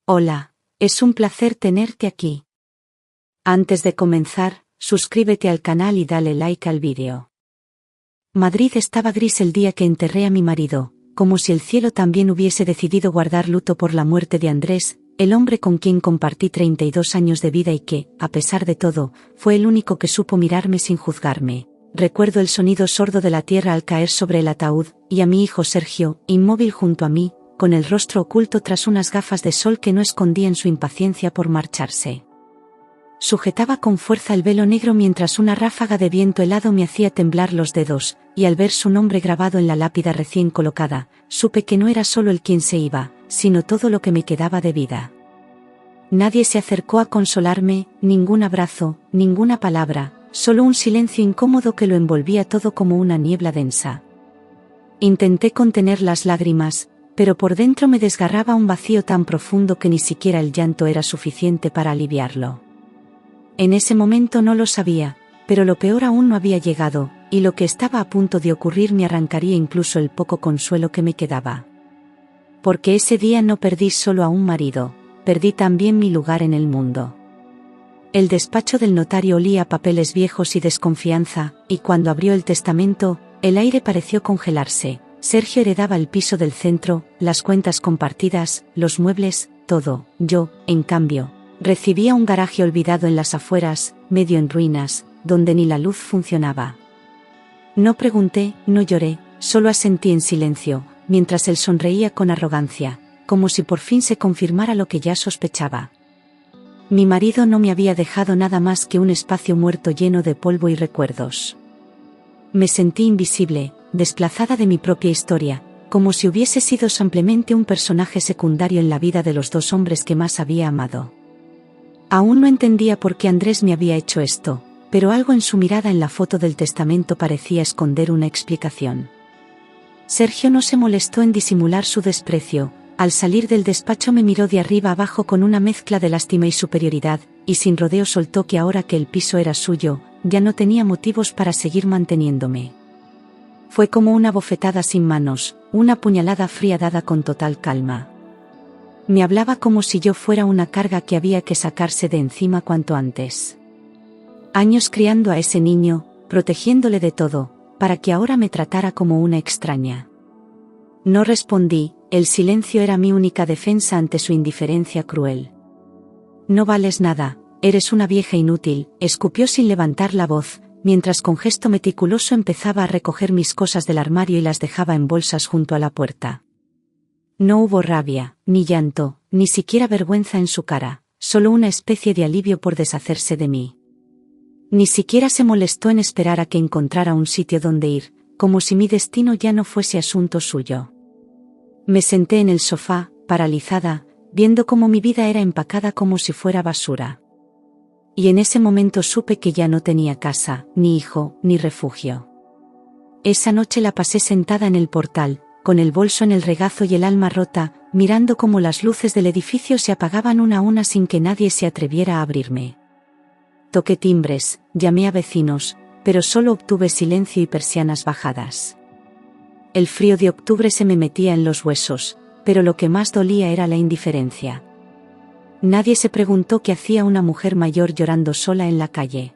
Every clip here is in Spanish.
Hola, es un placer tenerte aquí. Antes de comenzar, suscríbete al canal y dale like al vídeo. Madrid estaba gris el día que enterré a mi marido, como si el cielo también hubiese decidido guardar luto por la muerte de Andrés, el hombre con quien compartí 32 años de vida y que, a pesar de todo, fue el único que supo mirarme sin juzgarme. Recuerdo el sonido sordo de la tierra al caer sobre el ataúd, y a mi hijo Sergio, inmóvil junto a mí, con el rostro oculto tras unas gafas de sol que no escondían su impaciencia por marcharse. Sujetaba con fuerza el velo negro mientras una ráfaga de viento helado me hacía temblar los dedos, y al ver su nombre grabado en la lápida recién colocada, supe que no era solo el quien se iba, sino todo lo que me quedaba de vida. Nadie se acercó a consolarme, ningún abrazo, ninguna palabra, solo un silencio incómodo que lo envolvía todo como una niebla densa. Intenté contener las lágrimas, pero por dentro me desgarraba un vacío tan profundo que ni siquiera el llanto era suficiente para aliviarlo. En ese momento no lo sabía, pero lo peor aún no había llegado, y lo que estaba a punto de ocurrir me arrancaría incluso el poco consuelo que me quedaba. Porque ese día no perdí solo a un marido, perdí también mi lugar en el mundo. El despacho del notario olía a papeles viejos y desconfianza, y cuando abrió el testamento, el aire pareció congelarse. Sergio heredaba el piso del centro, las cuentas compartidas, los muebles, todo. Yo, en cambio, recibía un garaje olvidado en las afueras, medio en ruinas, donde ni la luz funcionaba. No pregunté, no lloré, solo asentí en silencio, mientras él sonreía con arrogancia, como si por fin se confirmara lo que ya sospechaba. Mi marido no me había dejado nada más que un espacio muerto lleno de polvo y recuerdos. Me sentí invisible, desplazada de mi propia historia, como si hubiese sido simplemente un personaje secundario en la vida de los dos hombres que más había amado. Aún no entendía por qué Andrés me había hecho esto, pero algo en su mirada en la foto del testamento parecía esconder una explicación. Sergio no se molestó en disimular su desprecio. Al salir del despacho me miró de arriba abajo con una mezcla de lástima y superioridad, y sin rodeo soltó que ahora que el piso era suyo, ya no tenía motivos para seguir manteniéndome. Fue como una bofetada sin manos, una puñalada fría dada con total calma. Me hablaba como si yo fuera una carga que había que sacarse de encima cuanto antes. Años criando a ese niño, protegiéndole de todo, para que ahora me tratara como una extraña. No respondí, el silencio era mi única defensa ante su indiferencia cruel. No vales nada, eres una vieja inútil, escupió sin levantar la voz, mientras con gesto meticuloso empezaba a recoger mis cosas del armario y las dejaba en bolsas junto a la puerta. No hubo rabia, ni llanto, ni siquiera vergüenza en su cara, solo una especie de alivio por deshacerse de mí. Ni siquiera se molestó en esperar a que encontrara un sitio donde ir, como si mi destino ya no fuese asunto suyo. Me senté en el sofá, paralizada, viendo cómo mi vida era empacada como si fuera basura. Y en ese momento supe que ya no tenía casa, ni hijo, ni refugio. Esa noche la pasé sentada en el portal, con el bolso en el regazo y el alma rota, mirando cómo las luces del edificio se apagaban una a una sin que nadie se atreviera a abrirme. Toqué timbres, llamé a vecinos, pero solo obtuve silencio y persianas bajadas. El frío de octubre se me metía en los huesos, pero lo que más dolía era la indiferencia. Nadie se preguntó qué hacía una mujer mayor llorando sola en la calle.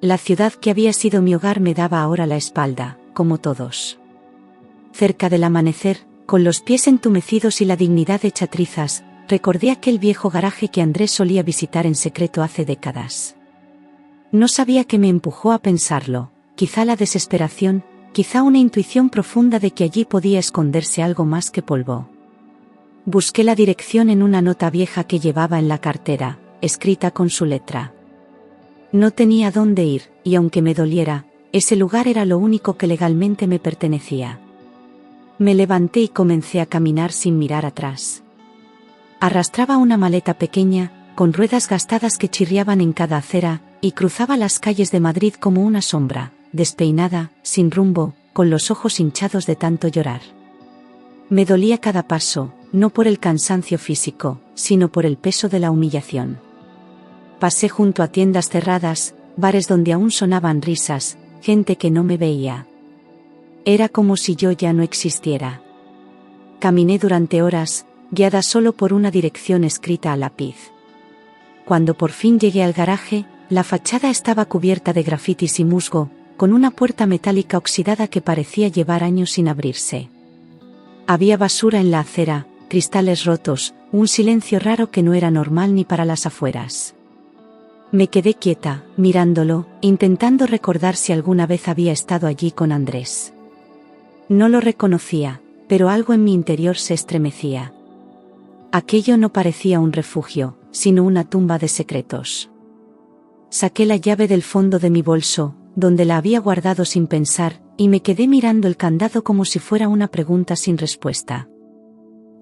La ciudad que había sido mi hogar me daba ahora la espalda, como todos. Cerca del amanecer, con los pies entumecidos y la dignidad hecha trizas, recordé aquel viejo garaje que Andrés solía visitar en secreto hace décadas. No sabía qué me empujó a pensarlo, quizá la desesperación, quizá una intuición profunda de que allí podía esconderse algo más que polvo. Busqué la dirección en una nota vieja que llevaba en la cartera, escrita con su letra. No tenía dónde ir, y aunque me doliera, ese lugar era lo único que legalmente me pertenecía. Me levanté y comencé a caminar sin mirar atrás. Arrastraba una maleta pequeña, con ruedas gastadas que chirriaban en cada acera, y cruzaba las calles de Madrid como una sombra, despeinada, sin rumbo, con los ojos hinchados de tanto llorar. Me dolía cada paso, no por el cansancio físico, sino por el peso de la humillación. Pasé junto a tiendas cerradas, bares donde aún sonaban risas, gente que no me veía. Era como si yo ya no existiera. Caminé durante horas, guiada solo por una dirección escrita a lápiz. Cuando por fin llegué al garaje, la fachada estaba cubierta de grafitis y musgo, con una puerta metálica oxidada que parecía llevar años sin abrirse. Había basura en la acera, cristales rotos, un silencio raro que no era normal ni para las afueras. Me quedé quieta, mirándolo, intentando recordar si alguna vez había estado allí con Andrés. No lo reconocía, pero algo en mi interior se estremecía. Aquello no parecía un refugio, sino una tumba de secretos. Saqué la llave del fondo de mi bolso, donde la había guardado sin pensar, y me quedé mirando el candado como si fuera una pregunta sin respuesta.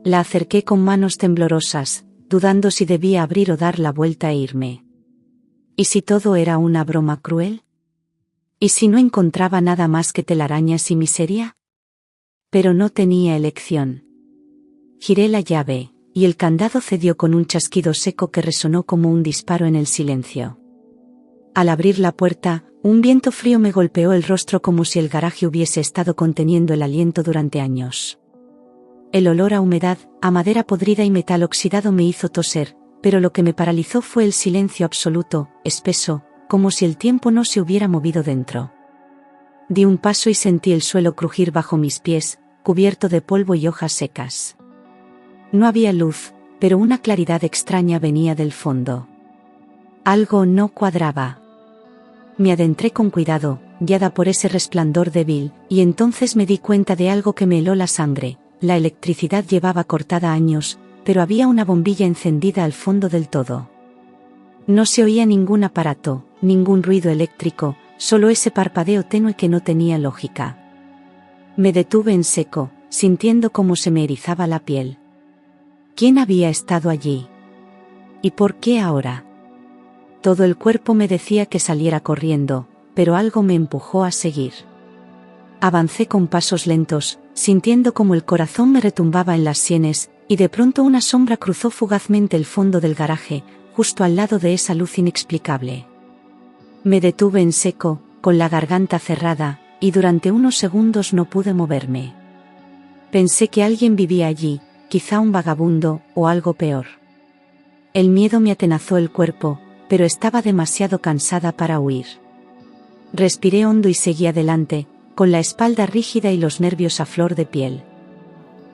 La acerqué con manos temblorosas, dudando si debía abrir o dar la vuelta e irme. ¿Y si todo era una broma cruel? ¿Y si no encontraba nada más que telarañas y miseria? Pero no tenía elección. Giré la llave, y el candado cedió con un chasquido seco que resonó como un disparo en el silencio. Al abrir la puerta, un viento frío me golpeó el rostro como si el garaje hubiese estado conteniendo el aliento durante años. El olor a humedad, a madera podrida y metal oxidado me hizo toser, pero lo que me paralizó fue el silencio absoluto, espeso, como si el tiempo no se hubiera movido dentro. Di un paso y sentí el suelo crujir bajo mis pies, cubierto de polvo y hojas secas. No había luz, pero una claridad extraña venía del fondo. Algo no cuadraba. Me adentré con cuidado, guiada por ese resplandor débil, y entonces me di cuenta de algo que me heló la sangre. La electricidad llevaba cortada años, pero había una bombilla encendida al fondo del todo. No se oía ningún aparato, ningún ruido eléctrico, solo ese parpadeo tenue que no tenía lógica. Me detuve en seco, sintiendo cómo se me erizaba la piel. ¿Quién había estado allí? ¿Y por qué ahora? Todo el cuerpo me decía que saliera corriendo, pero algo me empujó a seguir. Avancé con pasos lentos, sintiendo como el corazón me retumbaba en las sienes, y de pronto una sombra cruzó fugazmente el fondo del garaje, justo al lado de esa luz inexplicable. Me detuve en seco, con la garganta cerrada, y durante unos segundos no pude moverme. Pensé que alguien vivía allí, quizá un vagabundo, o algo peor. El miedo me atenazó el cuerpo, pero estaba demasiado cansada para huir. Respiré hondo y seguí adelante, con la espalda rígida y los nervios a flor de piel.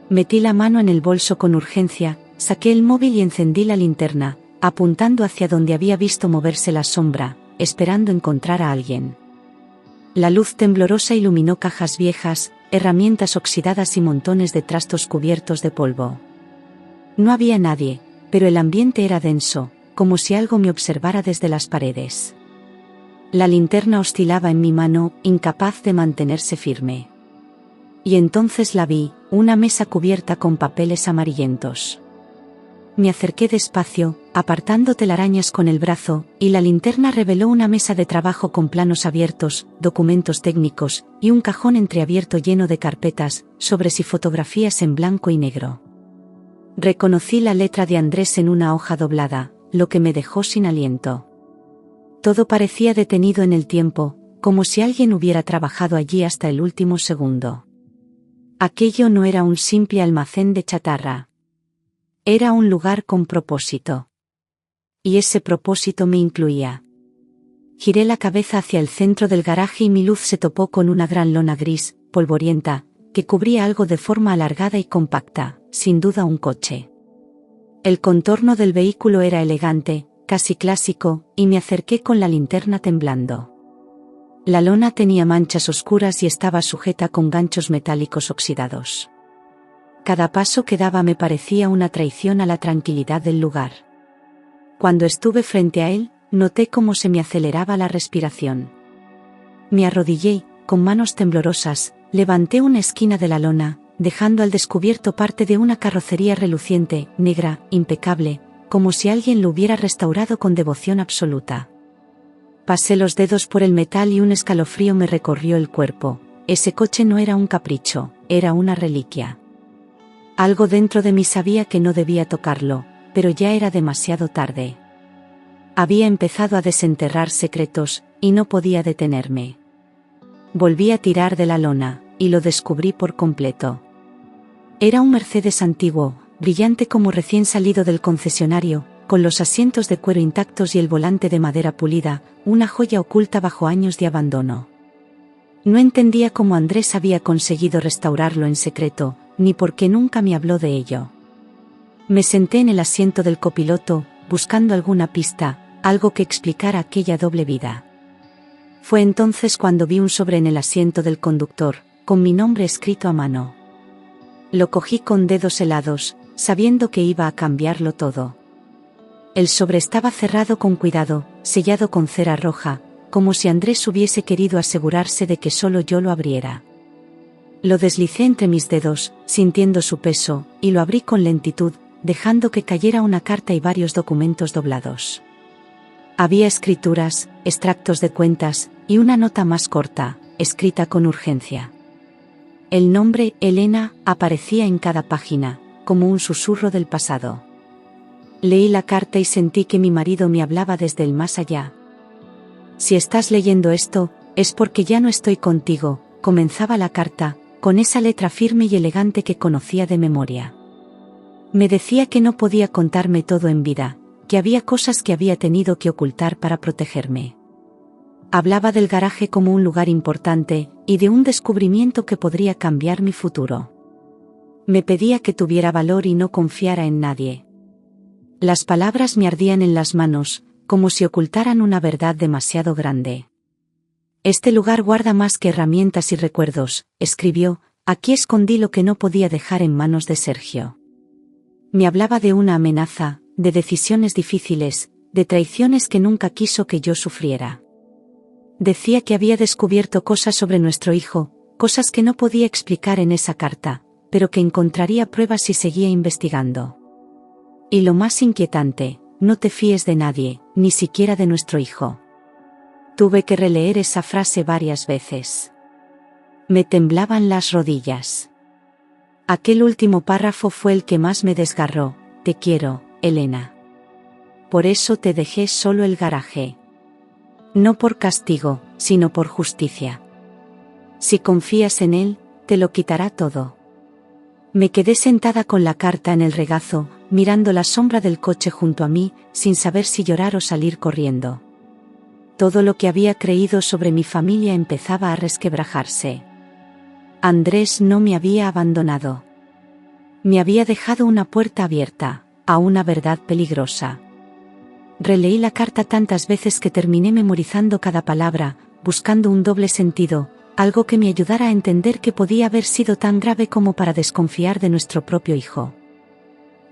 Metí la mano en el bolso con urgencia, saqué el móvil y encendí la linterna, apuntando hacia donde había visto moverse la sombra, esperando encontrar a alguien. La luz temblorosa iluminó cajas viejas, herramientas oxidadas y montones de trastos cubiertos de polvo. No había nadie, pero el ambiente era denso, como si algo me observara desde las paredes. La linterna oscilaba en mi mano, incapaz de mantenerse firme. Y entonces la vi, una mesa cubierta con papeles amarillentos. Me acerqué despacio, apartando telarañas con el brazo, y la linterna reveló una mesa de trabajo con planos abiertos, documentos técnicos, y un cajón entreabierto lleno de carpetas, sobres y fotografías en blanco y negro. Reconocí la letra de Andrés en una hoja doblada, lo que me dejó sin aliento. Todo parecía detenido en el tiempo, como si alguien hubiera trabajado allí hasta el último segundo. Aquello no era un simple almacén de chatarra. Era un lugar con propósito. Y ese propósito me incluía. Giré la cabeza hacia el centro del garaje y mi luz se topó con una gran lona gris, polvorienta, que cubría algo de forma alargada y compacta, sin duda un coche. El contorno del vehículo era elegante, casi clásico, y me acerqué con la linterna temblando. La lona tenía manchas oscuras y estaba sujeta con ganchos metálicos oxidados. Cada paso que daba me parecía una traición a la tranquilidad del lugar. Cuando estuve frente a él, noté cómo se me aceleraba la respiración. Me arrodillé y, con manos temblorosas, levanté una esquina de la lona, dejando al descubierto parte de una carrocería reluciente, negra, impecable, como si alguien lo hubiera restaurado con devoción absoluta. Pasé los dedos por el metal y un escalofrío me recorrió el cuerpo. Ese coche no era un capricho, era una reliquia. Algo dentro de mí sabía que no debía tocarlo, pero ya era demasiado tarde. Había empezado a desenterrar secretos, y no podía detenerme. Volví a tirar de la lona, y lo descubrí por completo. Era un Mercedes antiguo, brillante como recién salido del concesionario, con los asientos de cuero intactos y el volante de madera pulida, una joya oculta bajo años de abandono. No entendía cómo Andrés había conseguido restaurarlo en secreto, ni por qué nunca me habló de ello. Me senté en el asiento del copiloto, buscando alguna pista, algo que explicara aquella doble vida. Fue entonces cuando vi un sobre en el asiento del conductor, con mi nombre escrito a mano. Lo cogí con dedos helados, sabiendo que iba a cambiarlo todo. El sobre estaba cerrado con cuidado, sellado con cera roja, como si Andrés hubiese querido asegurarse de que solo yo lo abriera. Lo deslicé entre mis dedos, sintiendo su peso, y lo abrí con lentitud, dejando que cayera una carta y varios documentos doblados. Había escrituras, extractos de cuentas, y una nota más corta, escrita con urgencia. El nombre, Elena, aparecía en cada página, como un susurro del pasado. Leí la carta y sentí que mi marido me hablaba desde el más allá. Si estás leyendo esto, es porque ya no estoy contigo, comenzaba la carta, con esa letra firme y elegante que conocía de memoria. Me decía que no podía contarme todo en vida, que había cosas que había tenido que ocultar para protegerme. Hablaba del garaje como un lugar importante, y de un descubrimiento que podría cambiar mi futuro. Me pedía que tuviera valor y no confiara en nadie. Las palabras me ardían en las manos, como si ocultaran una verdad demasiado grande. Este lugar guarda más que herramientas y recuerdos, escribió, aquí escondí lo que no podía dejar en manos de Sergio. Me hablaba de una amenaza, de decisiones difíciles, de traiciones que nunca quiso que yo sufriera. Decía que había descubierto cosas sobre nuestro hijo, cosas que no podía explicar en esa carta, pero que encontraría pruebas si seguía investigando. Y lo más inquietante, no te fíes de nadie, ni siquiera de nuestro hijo. Tuve que releer esa frase varias veces. Me temblaban las rodillas. Aquel último párrafo fue el que más me desgarró, te quiero, Elena. Por eso te dejé solo el garaje. No por castigo, sino por justicia. Si confías en él, te lo quitará todo. Me quedé sentada con la carta en el regazo, mirando la sombra del coche junto a mí, sin saber si llorar o salir corriendo. Todo lo que había creído sobre mi familia empezaba a resquebrajarse. Andrés no me había abandonado. Me había dejado una puerta abierta, a una verdad peligrosa. Releí la carta tantas veces que terminé memorizando cada palabra, buscando un doble sentido, algo que me ayudara a entender que podía haber sido tan grave como para desconfiar de nuestro propio hijo.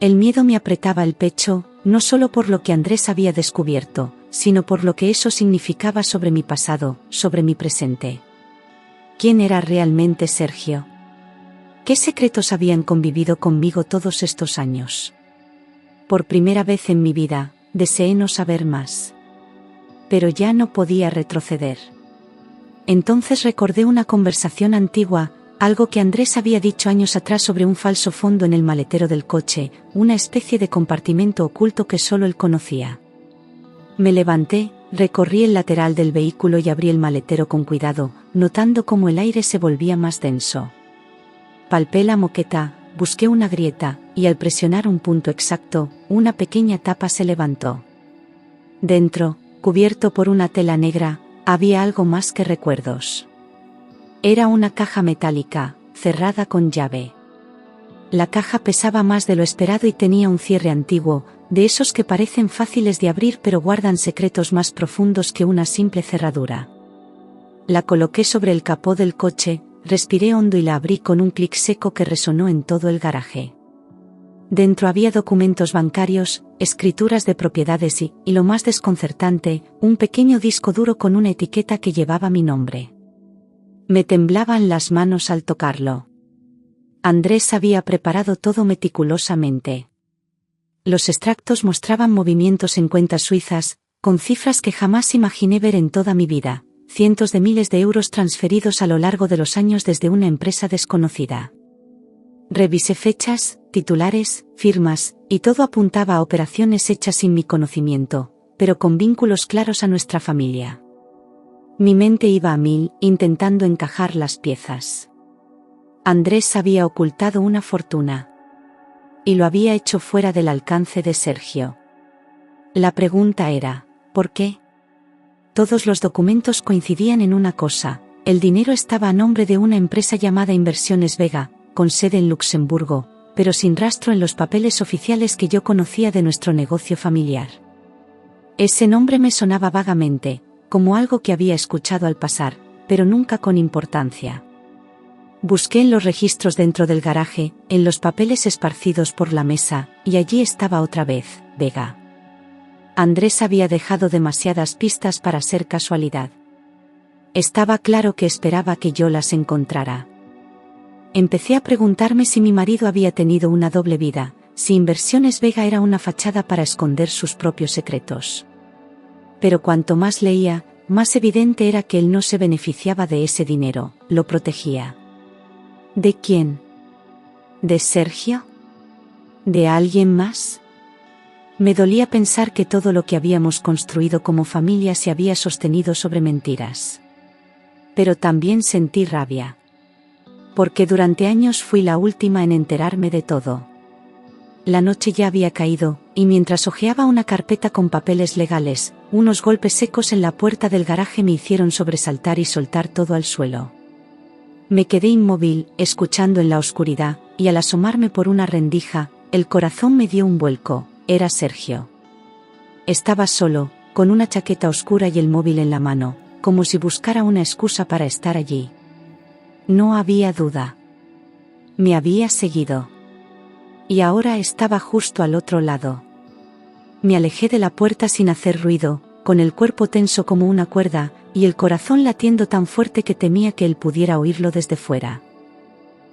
El miedo me apretaba el pecho, no solo por lo que Andrés había descubierto, sino por lo que eso significaba sobre mi pasado, sobre mi presente. ¿Quién era realmente Sergio? ¿Qué secretos habían convivido conmigo todos estos años? Por primera vez en mi vida, deseé no saber más. Pero ya no podía retroceder. Entonces recordé una conversación antigua, algo que Andrés había dicho años atrás sobre un falso fondo en el maletero del coche, una especie de compartimento oculto que solo él conocía. Me levanté, recorrí el lateral del vehículo y abrí el maletero con cuidado, notando cómo el aire se volvía más denso. Palpé la moqueta, busqué una grieta, y al presionar un punto exacto, una pequeña tapa se levantó. Dentro, cubierto por una tela negra, había algo más que recuerdos. Era una caja metálica, cerrada con llave. La caja pesaba más de lo esperado y tenía un cierre antiguo, de esos que parecen fáciles de abrir pero guardan secretos más profundos que una simple cerradura. La coloqué sobre el capó del coche, respiré hondo y la abrí con un clic seco que resonó en todo el garaje. Dentro había documentos bancarios, escrituras de propiedades y lo más desconcertante, un pequeño disco duro con una etiqueta que llevaba mi nombre. Me temblaban las manos al tocarlo. Andrés había preparado todo meticulosamente. Los extractos mostraban movimientos en cuentas suizas, con cifras que jamás imaginé ver en toda mi vida, cientos de miles de euros transferidos a lo largo de los años desde una empresa desconocida. Revisé fechas, titulares, firmas, y todo apuntaba a operaciones hechas sin mi conocimiento, pero con vínculos claros a nuestra familia. Mi mente iba a mil, intentando encajar las piezas. Andrés había ocultado una fortuna. Y lo había hecho fuera del alcance de Sergio. La pregunta era, ¿por qué? Todos los documentos coincidían en una cosa: el dinero estaba a nombre de una empresa llamada Inversiones Vega, con sede en Luxemburgo, pero sin rastro en los papeles oficiales que yo conocía de nuestro negocio familiar. Ese nombre me sonaba vagamente, como algo que había escuchado al pasar, pero nunca con importancia. Busqué en los registros dentro del garaje, en los papeles esparcidos por la mesa, y allí estaba otra vez, Vega. Andrés había dejado demasiadas pistas para ser casualidad. Estaba claro que esperaba que yo las encontrara. Empecé a preguntarme si mi marido había tenido una doble vida, si Inversiones Vega era una fachada para esconder sus propios secretos. Pero cuanto más leía, más evidente era que él no se beneficiaba de ese dinero, lo protegía. ¿De quién? ¿De Sergio? ¿De alguien más? Me dolía pensar que todo lo que habíamos construido como familia se había sostenido sobre mentiras. Pero también sentí rabia. Porque durante años fui la última en enterarme de todo. La noche ya había caído, y mientras hojeaba una carpeta con papeles legales, unos golpes secos en la puerta del garaje me hicieron sobresaltar y soltar todo al suelo. Me quedé inmóvil, escuchando en la oscuridad, y al asomarme por una rendija, el corazón me dio un vuelco. Era Sergio. Estaba solo, con una chaqueta oscura y el móvil en la mano, como si buscara una excusa para estar allí. No había duda. Me había seguido. Y ahora estaba justo al otro lado. Me alejé de la puerta sin hacer ruido, con el cuerpo tenso como una cuerda, y el corazón latiendo tan fuerte que temía que él pudiera oírlo desde fuera.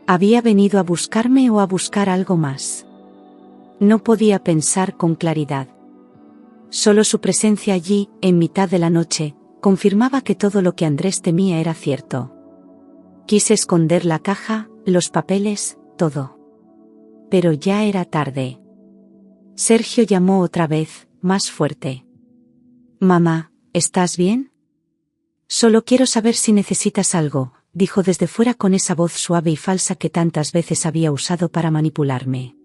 ¿Había venido a buscarme o a buscar algo más? No podía pensar con claridad. Solo su presencia allí, en mitad de la noche, confirmaba que todo lo que Andrés temía era cierto. Quise esconder la caja, los papeles, todo. Pero ya era tarde. Sergio llamó otra vez, más fuerte. «Mamá, ¿estás bien?» «Solo quiero saber si necesitas algo», dijo desde fuera con esa voz suave y falsa que tantas veces había usado para manipularme.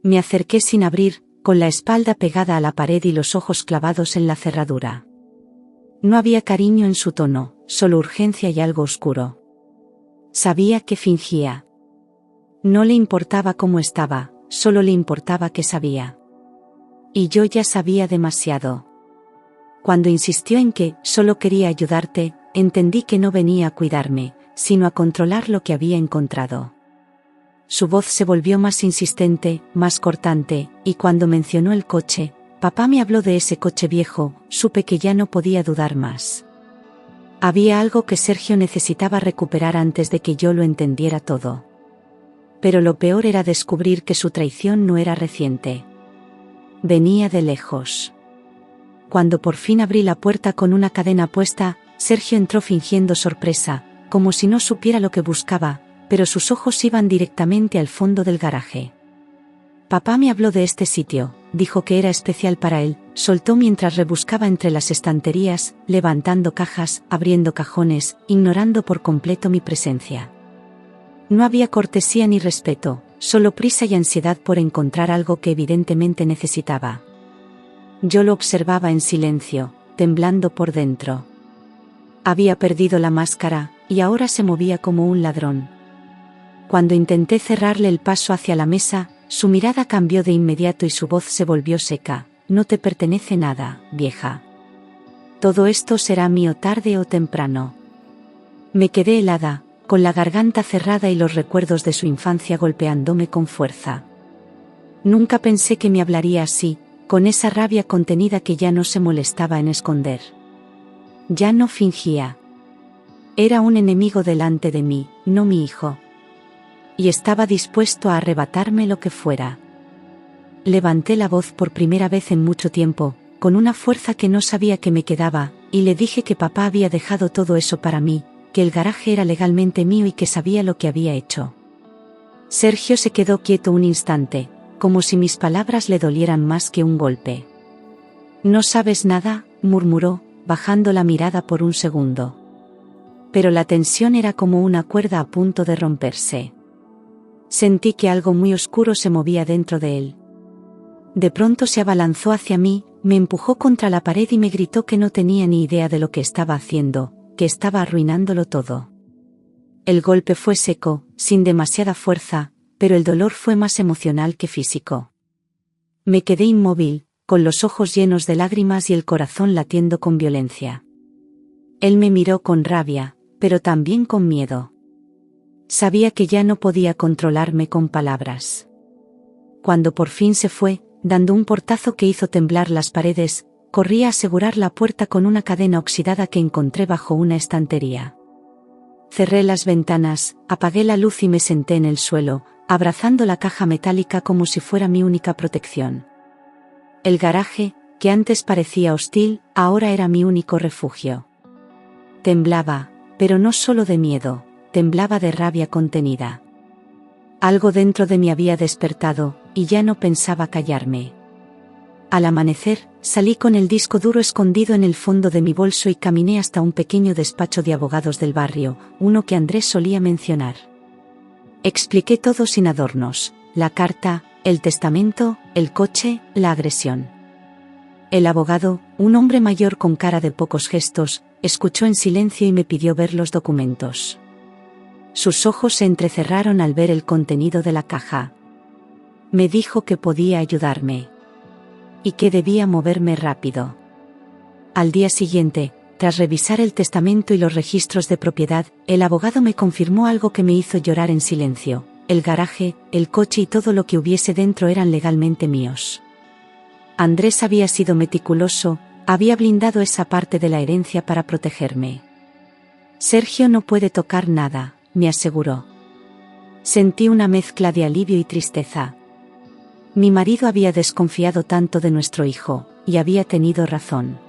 Me acerqué sin abrir, con la espalda pegada a la pared y los ojos clavados en la cerradura. No había cariño en su tono, solo urgencia y algo oscuro. Sabía que fingía. No le importaba cómo estaba, solo le importaba que sabía. Y yo ya sabía demasiado. Cuando insistió en que solo quería ayudarte, entendí que no venía a cuidarme, sino a controlar lo que había encontrado. Su voz se volvió más insistente, más cortante, y cuando mencionó el coche, papá me habló de ese coche viejo, supe que ya no podía dudar más. Había algo que Sergio necesitaba recuperar antes de que yo lo entendiera todo. Pero lo peor era descubrir que su traición no era reciente. Venía de lejos. Cuando por fin abrí la puerta con una cadena puesta, Sergio entró fingiendo sorpresa, como si no supiera lo que buscaba, pero sus ojos iban directamente al fondo del garaje. Papá me habló de este sitio, dijo que era especial para él, soltó mientras rebuscaba entre las estanterías, levantando cajas, abriendo cajones, ignorando por completo mi presencia. No había cortesía ni respeto, solo prisa y ansiedad por encontrar algo que evidentemente necesitaba. Yo lo observaba en silencio, temblando por dentro. Había perdido la máscara, y ahora se movía como un ladrón. Cuando intenté cerrarle el paso hacia la mesa, su mirada cambió de inmediato y su voz se volvió seca. «No te pertenece nada, vieja. Todo esto será mío tarde o temprano». Me quedé helada, con la garganta cerrada y los recuerdos de su infancia golpeándome con fuerza. Nunca pensé que me hablaría así, con esa rabia contenida que ya no se molestaba en esconder. Ya no fingía. Era un enemigo delante de mí, no mi hijo. Y estaba dispuesto a arrebatarme lo que fuera. Levanté la voz por primera vez en mucho tiempo, con una fuerza que no sabía que me quedaba, y le dije que papá había dejado todo eso para mí, que el garaje era legalmente mío y que sabía lo que había hecho. Sergio se quedó quieto un instante, como si mis palabras le dolieran más que un golpe. «¿No sabes nada?», murmuró, bajando la mirada por un segundo. Pero la tensión era como una cuerda a punto de romperse. Sentí que algo muy oscuro se movía dentro de él. De pronto se abalanzó hacia mí, me empujó contra la pared y me gritó que no tenía ni idea de lo que estaba haciendo, que estaba arruinándolo todo. El golpe fue seco, sin demasiada fuerza, pero el dolor fue más emocional que físico. Me quedé inmóvil, con los ojos llenos de lágrimas y el corazón latiendo con violencia. Él me miró con rabia, pero también con miedo. Sabía que ya no podía controlarme con palabras. Cuando por fin se fue, dando un portazo que hizo temblar las paredes, corrí a asegurar la puerta con una cadena oxidada que encontré bajo una estantería. Cerré las ventanas, apagué la luz y me senté en el suelo, abrazando la caja metálica como si fuera mi única protección. El garaje, que antes parecía hostil, ahora era mi único refugio. Temblaba, pero no solo de miedo, temblaba de rabia contenida. Algo dentro de mí había despertado, y ya no pensaba callarme. Al amanecer, salí con el disco duro escondido en el fondo de mi bolso y caminé hasta un pequeño despacho de abogados del barrio, uno que Andrés solía mencionar. Expliqué todo sin adornos: la carta, el testamento, el coche, la agresión. El abogado, un hombre mayor con cara de pocos gestos, escuchó en silencio y me pidió ver los documentos. Sus ojos se entrecerraron al ver el contenido de la caja. Me dijo que podía ayudarme. Y que debía moverme rápido. Al día siguiente, tras revisar el testamento y los registros de propiedad, el abogado me confirmó algo que me hizo llorar en silencio: el garaje, el coche y todo lo que hubiese dentro eran legalmente míos. Andrés había sido meticuloso, había blindado esa parte de la herencia para protegerme. Sergio no puede tocar nada, me aseguró. Sentí una mezcla de alivio y tristeza. Mi marido había desconfiado tanto de nuestro hijo, y había tenido razón.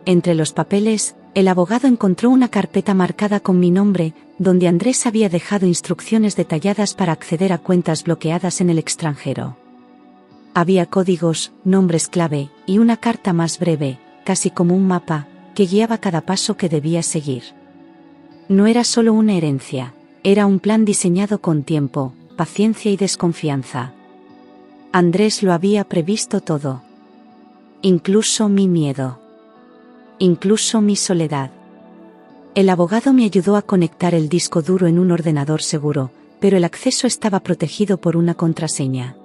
Entre los papeles, el abogado encontró una carpeta marcada con mi nombre, donde Andrés había dejado instrucciones detalladas para acceder a cuentas bloqueadas en el extranjero. Había códigos, nombres clave, y una carta más breve, casi como un mapa, que guiaba cada paso que debía seguir. No era solo una herencia, era un plan diseñado con tiempo, paciencia y desconfianza. Andrés lo había previsto todo. Incluso mi miedo. Incluso mi soledad. El abogado me ayudó a conectar el disco duro en un ordenador seguro, pero el acceso estaba protegido por una contraseña.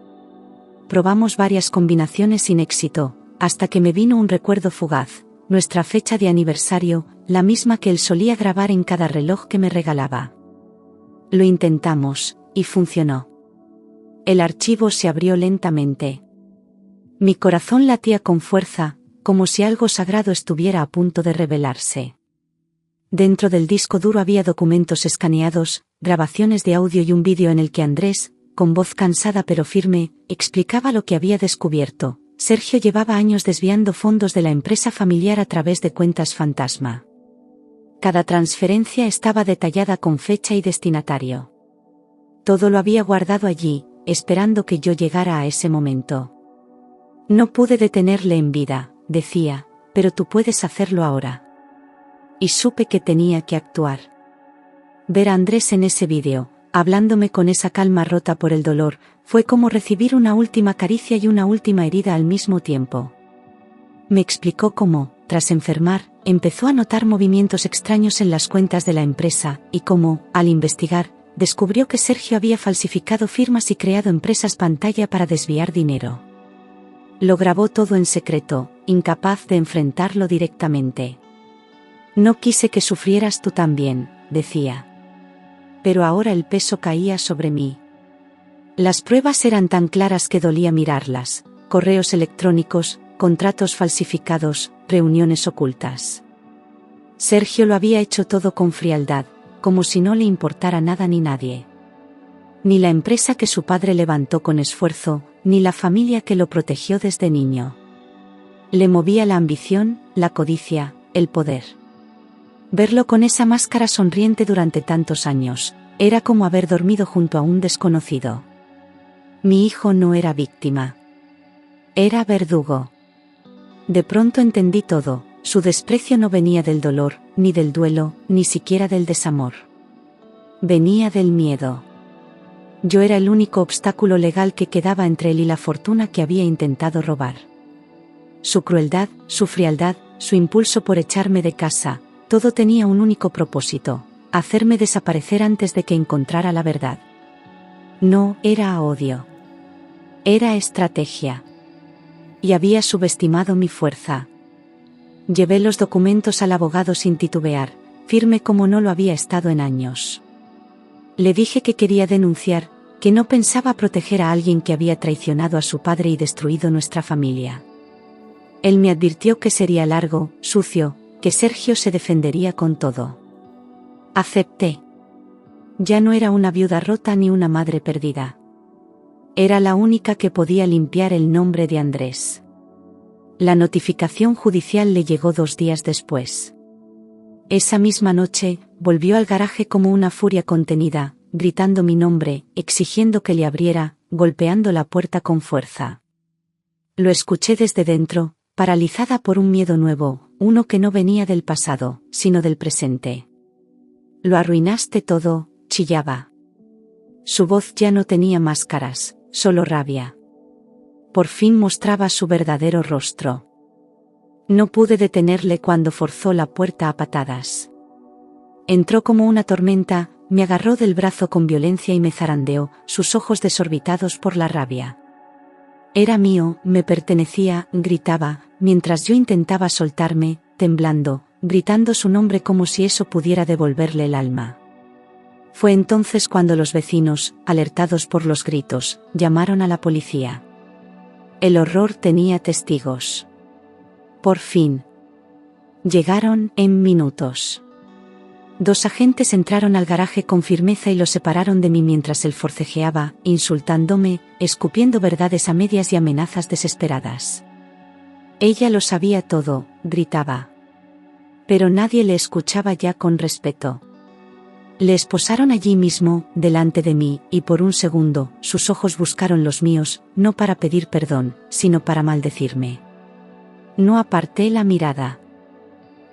Probamos varias combinaciones sin éxito, hasta que me vino un recuerdo fugaz: nuestra fecha de aniversario, la misma que él solía grabar en cada reloj que me regalaba. Lo intentamos, y funcionó. El archivo se abrió lentamente. Mi corazón latía con fuerza, como si algo sagrado estuviera a punto de revelarse. Dentro del disco duro había documentos escaneados, grabaciones de audio y un vídeo en el que Andrés, con voz cansada pero firme, explicaba lo que había descubierto: Sergio llevaba años desviando fondos de la empresa familiar a través de cuentas fantasma. Cada transferencia estaba detallada con fecha y destinatario. Todo lo había guardado allí, esperando que yo llegara a ese momento. No pude detenerle en vida, decía, pero tú puedes hacerlo ahora. Y supe que tenía que actuar. Ver a Andrés en ese vídeo, hablándome con esa calma rota por el dolor, fue como recibir una última caricia y una última herida al mismo tiempo. Me explicó cómo, tras enfermar, empezó a notar movimientos extraños en las cuentas de la empresa, y cómo, al investigar, descubrió que Sergio había falsificado firmas y creado empresas pantalla para desviar dinero. Lo grabó todo en secreto, incapaz de enfrentarlo directamente. No quise que sufrieras tú también, decía. Pero ahora el peso caía sobre mí. Las pruebas eran tan claras que dolía mirarlas: correos electrónicos, contratos falsificados, reuniones ocultas. Sergio lo había hecho todo con frialdad, como si no le importara nada ni nadie. Ni la empresa que su padre levantó con esfuerzo, ni la familia que lo protegió desde niño. Le movía la ambición, la codicia, el poder. Verlo con esa máscara sonriente durante tantos años, era como haber dormido junto a un desconocido. Mi hijo no era víctima. Era verdugo. De pronto entendí todo: su desprecio no venía del dolor, ni del duelo, ni siquiera del desamor. Venía del miedo. Yo era el único obstáculo legal que quedaba entre él y la fortuna que había intentado robar. Su crueldad, su frialdad, su impulso por echarme de casa, todo tenía un único propósito: hacerme desaparecer antes de que encontrara la verdad. No era odio. Era estrategia. Y había subestimado mi fuerza. Llevé los documentos al abogado sin titubear, firme como no lo había estado en años. Le dije que quería denunciar, que no pensaba proteger a alguien que había traicionado a su padre y destruido nuestra familia. Él me advirtió que sería largo, sucio, que Sergio se defendería con todo. Acepté. Ya no era una viuda rota ni una madre perdida. Era la única que podía limpiar el nombre de Andrés. La notificación judicial le llegó 2 días después. Esa misma noche, volvió al garaje como una furia contenida, gritando mi nombre, exigiendo que le abriera, golpeando la puerta con fuerza. Lo escuché desde dentro, paralizada por un miedo nuevo, uno que no venía del pasado, sino del presente. Lo arruinaste todo, chillaba. Su voz ya no tenía máscaras, solo rabia. Por fin mostraba su verdadero rostro. No pude detenerle cuando forzó la puerta a patadas. Entró como una tormenta, me agarró del brazo con violencia y me zarandeó, sus ojos desorbitados por la rabia. Era mío, me pertenecía, gritaba, mientras yo intentaba soltarme, temblando, gritando su nombre como si eso pudiera devolverle el alma. Fue entonces cuando los vecinos, alertados por los gritos, llamaron a la policía. El horror tenía testigos. Por fin. Llegaron en minutos. 2 agentes entraron al garaje con firmeza y lo separaron de mí mientras él forcejeaba, insultándome, escupiendo verdades a medias y amenazas desesperadas. Ella lo sabía todo, gritaba. Pero nadie le escuchaba ya con respeto. Le esposaron allí mismo, delante de mí, y por un segundo, sus ojos buscaron los míos, no para pedir perdón, sino para maldecirme. No aparté la mirada.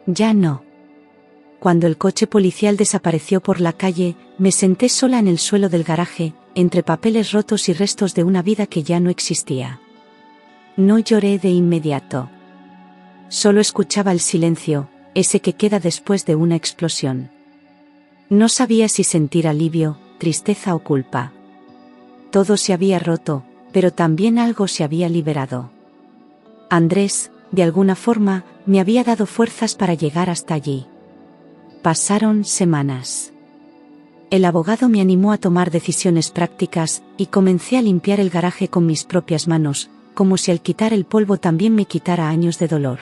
Ya no. Cuando el coche policial desapareció por la calle, me senté sola en el suelo del garaje, entre papeles rotos y restos de una vida que ya no existía. No lloré de inmediato. Solo escuchaba el silencio, ese que queda después de una explosión. No sabía si sentir alivio, tristeza o culpa. Todo se había roto, pero también algo se había liberado. Andrés, de alguna forma, me había dado fuerzas para llegar hasta allí. Pasaron semanas. El abogado me animó a tomar decisiones prácticas, y comencé a limpiar el garaje con mis propias manos, como si al quitar el polvo también me quitara años de dolor.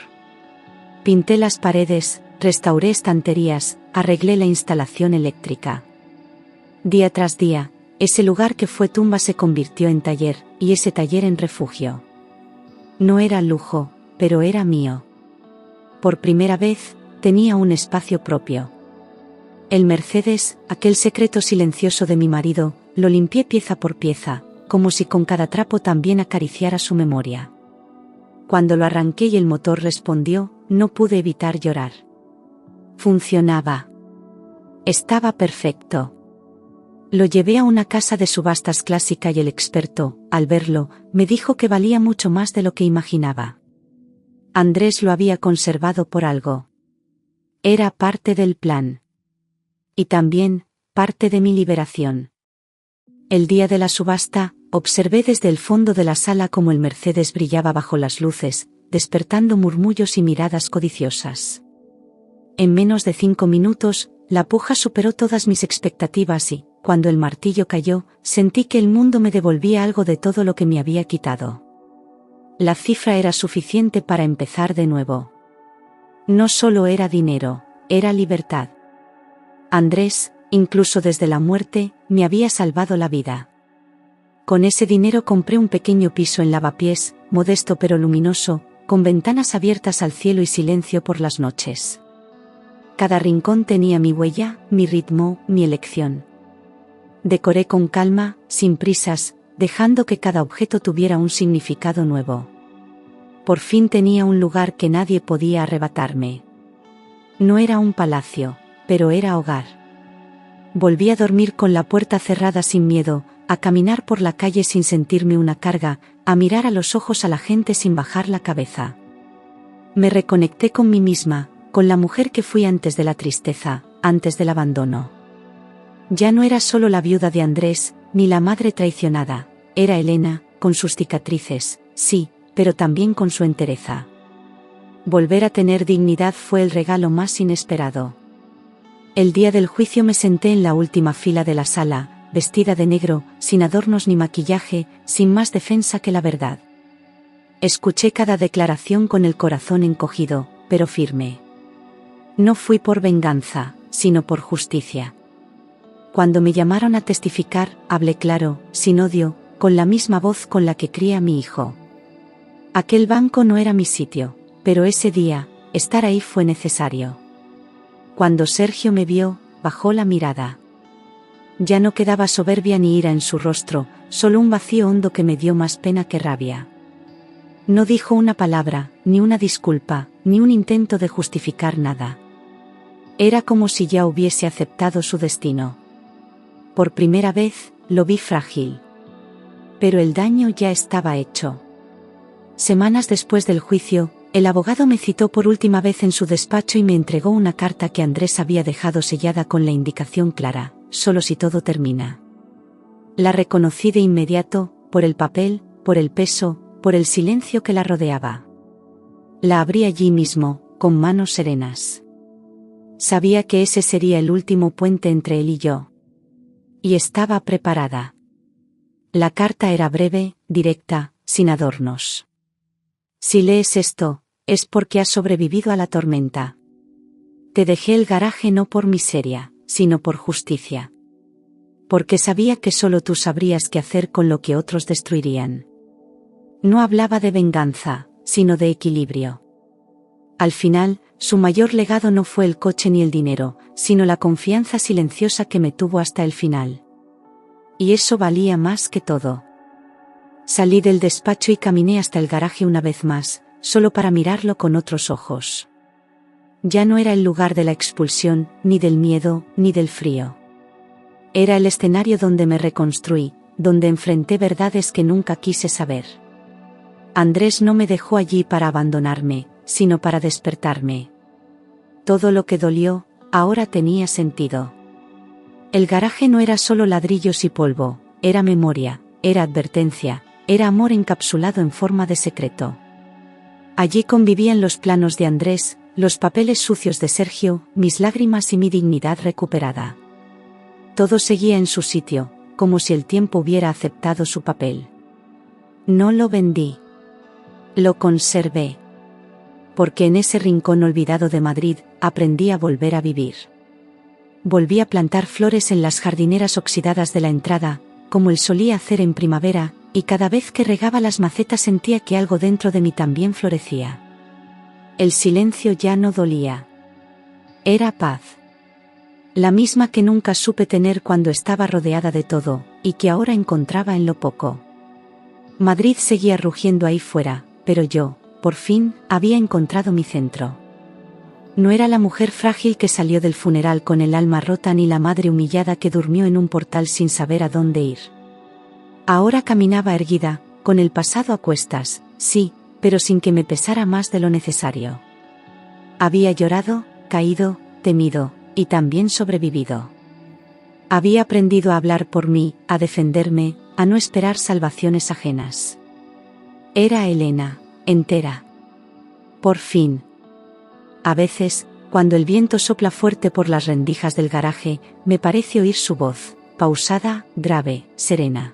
Pinté las paredes, restauré estanterías, arreglé la instalación eléctrica. Día tras día, ese lugar que fue tumba se convirtió en taller, y ese taller en refugio. No era lujo, pero era mío. Por primera vez, tenía un espacio propio. El Mercedes, aquel secreto silencioso de mi marido, lo limpié pieza por pieza, como si con cada trapo también acariciara su memoria. Cuando lo arranqué y el motor respondió, no pude evitar llorar. Funcionaba. Estaba perfecto. Lo llevé a una casa de subastas clásica y el experto, al verlo, me dijo que valía mucho más de lo que imaginaba. Andrés lo había conservado por algo. Era parte del plan. Y también, parte de mi liberación. El día de la subasta, observé desde el fondo de la sala cómo el Mercedes brillaba bajo las luces, despertando murmullos y miradas codiciosas. En menos de 5 minutos, la puja superó todas mis expectativas y, cuando el martillo cayó, sentí que el mundo me devolvía algo de todo lo que me había quitado. La cifra era suficiente para empezar de nuevo. No solo era dinero, era libertad. Andrés, incluso desde la muerte, me había salvado la vida. Con ese dinero compré un pequeño piso en Lavapiés, modesto pero luminoso, con ventanas abiertas al cielo y silencio por las noches. Cada rincón tenía mi huella, mi ritmo, mi elección. Decoré con calma, sin prisas, dejando que cada objeto tuviera un significado nuevo. Por fin tenía un lugar que nadie podía arrebatarme. No era un palacio, pero era hogar. Volví a dormir con la puerta cerrada sin miedo, a caminar por la calle sin sentirme una carga, a mirar a los ojos a la gente sin bajar la cabeza. Me reconecté con mí misma, con la mujer que fui antes de la tristeza, antes del abandono. Ya no era solo la viuda de Andrés, ni la madre traicionada, era Elena, con sus cicatrices, sí, pero también con su entereza. Volver a tener dignidad fue el regalo más inesperado. El día del juicio me senté en la última fila de la sala, vestida de negro, sin adornos ni maquillaje, sin más defensa que la verdad. Escuché cada declaración con el corazón encogido, pero firme. No fui por venganza, sino por justicia. Cuando me llamaron a testificar, hablé claro, sin odio, con la misma voz con la que crié a mi hijo. Aquel banco no era mi sitio, pero ese día, estar ahí fue necesario. Cuando Sergio me vio, bajó la mirada. Ya no quedaba soberbia ni ira en su rostro, solo un vacío hondo que me dio más pena que rabia. No dijo una palabra, ni una disculpa, ni un intento de justificar nada. Era como si ya hubiese aceptado su destino. Por primera vez, lo vi frágil. Pero el daño ya estaba hecho. Semanas después del juicio, el abogado me citó por última vez en su despacho y me entregó una carta que Andrés había dejado sellada con la indicación clara: solo si todo termina. La reconocí de inmediato, por el papel, por el peso, por el silencio que la rodeaba. La abrí allí mismo, con manos serenas. Sabía que ese sería el último puente entre él y yo. Y estaba preparada. La carta era breve, directa, sin adornos. Si lees esto, es porque has sobrevivido a la tormenta. Te dejé el garaje no por miseria, sino por justicia. Porque sabía que solo tú sabrías qué hacer con lo que otros destruirían. No hablaba de venganza, sino de equilibrio. Al final, su mayor legado no fue el coche ni el dinero, sino la confianza silenciosa que me tuvo hasta el final. Y eso valía más que todo. Salí del despacho y caminé hasta el garaje una vez más, solo para mirarlo con otros ojos. Ya no era el lugar de la expulsión, ni del miedo, ni del frío. Era el escenario donde me reconstruí, donde enfrenté verdades que nunca quise saber. Andrés no me dejó allí para abandonarme, sino para despertarme. Todo lo que dolió, ahora tenía sentido. El garaje no era solo ladrillos y polvo, era memoria, era advertencia, era amor encapsulado en forma de secreto. Allí convivían los planos de Andrés, los papeles sucios de Sergio, mis lágrimas y mi dignidad recuperada. Todo seguía en su sitio, como si el tiempo hubiera aceptado su papel. No lo vendí. Lo conservé. Porque en ese rincón olvidado de Madrid, aprendí a volver a vivir. Volví a plantar flores en las jardineras oxidadas de la entrada, como él solía hacer en primavera, y cada vez que regaba las macetas sentía que algo dentro de mí también florecía. El silencio ya no dolía. Era paz. La misma que nunca supe tener cuando estaba rodeada de todo, y que ahora encontraba en lo poco. Madrid seguía rugiendo ahí fuera, pero yo, por fin, había encontrado mi centro. No era la mujer frágil que salió del funeral con el alma rota ni la madre humillada que durmió en un portal sin saber a dónde ir. Ahora caminaba erguida, con el pasado a cuestas, sí, pero sin que me pesara más de lo necesario. Había llorado, caído, temido, y también sobrevivido. Había aprendido a hablar por mí, a defenderme, a no esperar salvaciones ajenas. Era Elena, entera. Por fin. A veces, cuando el viento sopla fuerte por las rendijas del garaje, me parece oír su voz, pausada, grave, serena.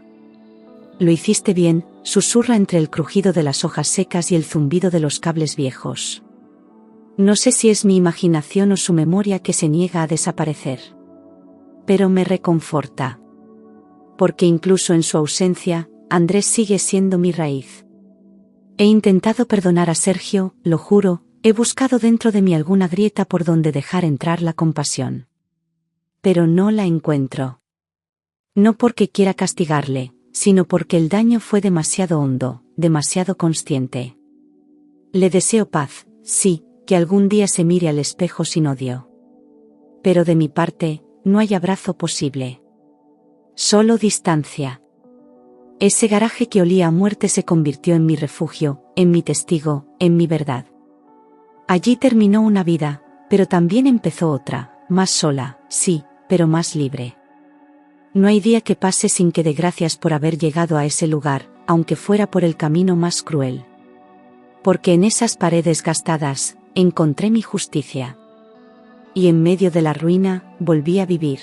Lo hiciste bien, susurra entre el crujido de las hojas secas y el zumbido de los cables viejos. No sé si es mi imaginación o su memoria que se niega a desaparecer. Pero me reconforta. Porque incluso en su ausencia, Andrés sigue siendo mi raíz. He intentado perdonar a Sergio, lo juro, he buscado dentro de mí alguna grieta por donde dejar entrar la compasión. Pero no la encuentro. No porque quiera castigarle, sino porque el daño fue demasiado hondo, demasiado consciente. Le deseo paz, sí, que algún día se mire al espejo sin odio. Pero de mi parte, no hay abrazo posible. Solo distancia. Ese garaje que olía a muerte se convirtió en mi refugio, en mi testigo, en mi verdad. Allí terminó una vida, pero también empezó otra, más sola, sí, pero más libre. No hay día que pase sin que dé gracias por haber llegado a ese lugar, aunque fuera por el camino más cruel. Porque en esas paredes gastadas, encontré mi justicia. Y en medio de la ruina, volví a vivir.